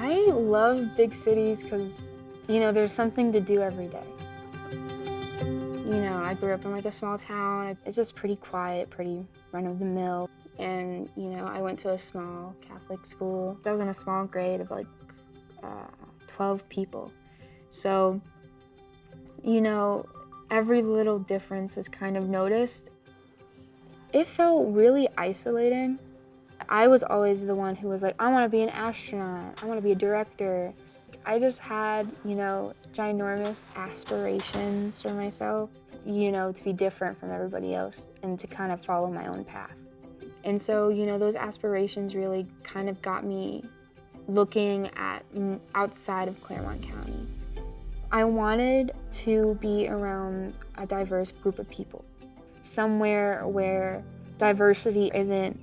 I love big cities because, there's something to do every day. I grew up in like a small town. It's just pretty quiet, pretty run-of-the-mill. And, I went to a small Catholic school. I was in a small grade of like 12 people. So, every little difference is kind of noticed. It felt really isolating. I was always the one who was like, I want to be an astronaut. I want to be a director. I just had, ginormous aspirations for myself, to be different from everybody else and to kind of follow my own path. And so, those aspirations really kind of got me looking at outside of Claremont County. I wanted to be around a diverse group of people, somewhere where diversity isn't,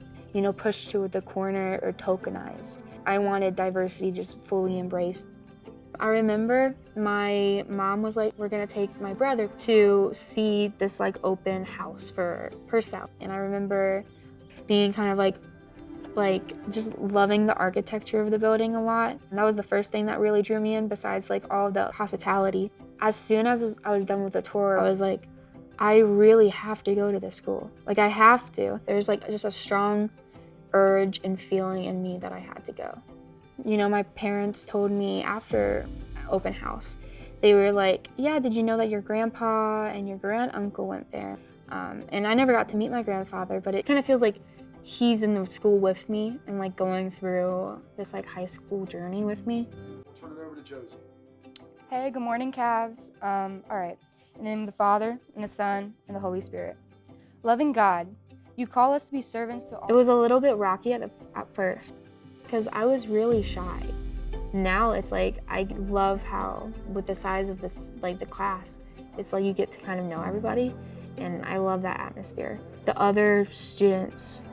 pushed to the corner or tokenized. I wanted diversity just fully embraced. I remember my mom was like, we're gonna take my brother to see this like open house for Purcell. And I remember being kind of like just loving the architecture of the building a lot. And that was the first thing that really drew me in, besides like all the hospitality. As soon as I was done with the tour, I was like, I really have to go to this school. Like, I have to. There's like just a strong urge and feeling in me that I had to go. My parents told me after open house, they were like, yeah, did you know that your grandpa and your granduncle went there? And I never got to meet my grandfather, but it kind of feels like he's in the school with me and like going through this like high school journey with me. Turn it over to Josey. Hey, good morning, Cavs. All right. In the name of the Father, and the Son, and the Holy Spirit. Loving God, you call us to be servants to all. It was a little bit rocky at first because I was really shy. Now it's like I love how with the size of this, like the class, it's like you get to kind of know everybody, and I love that atmosphere. The other students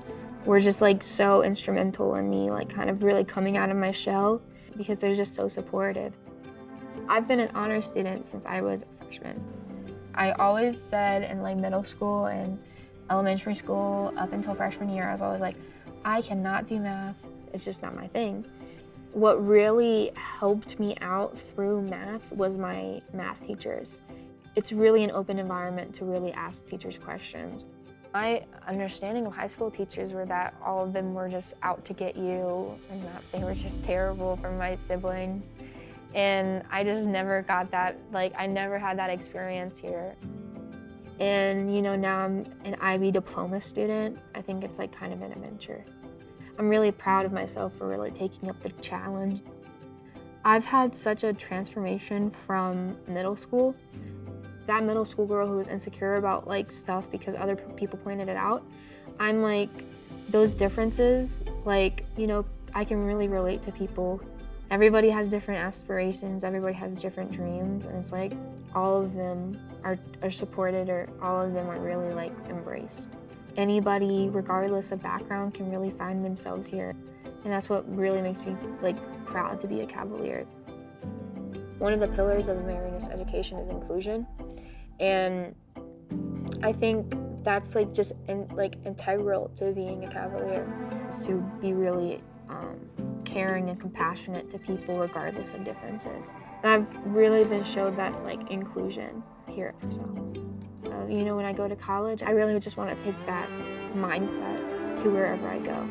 were just like so instrumental in me like kind of really coming out of my shell because they're just so supportive. I've been an honor student since I was a freshman. I always said in like middle school and elementary school up until freshman year, I was always like, I cannot do math. It's just not my thing. What really helped me out through math was my math teachers. It's really an open environment to really ask teachers questions. My understanding of high school teachers were that all of them were just out to get you and that they were just terrible for my siblings. And I just never got that, I never had that experience here. And now I'm an IB diploma student. I think it's like kind of an adventure. I'm really proud of myself for really taking up the challenge. I've had such a transformation from middle school. That middle school girl who was insecure about stuff because other people pointed it out. I'm like, those differences, I can really relate to people. Everybody has different aspirations, everybody has different dreams, and it's like all of them are supported, or all of them are really embraced. Anybody, regardless of background, can really find themselves here. And that's what really makes me proud to be a Cavalier. One of the pillars of Marianist education is inclusion. And I think that's just integral to being a Cavalier, is to be really caring and compassionate to people regardless of differences. And I've really been showed that inclusion here at Purcell. When I go to college, I really just want to take that mindset to wherever I go.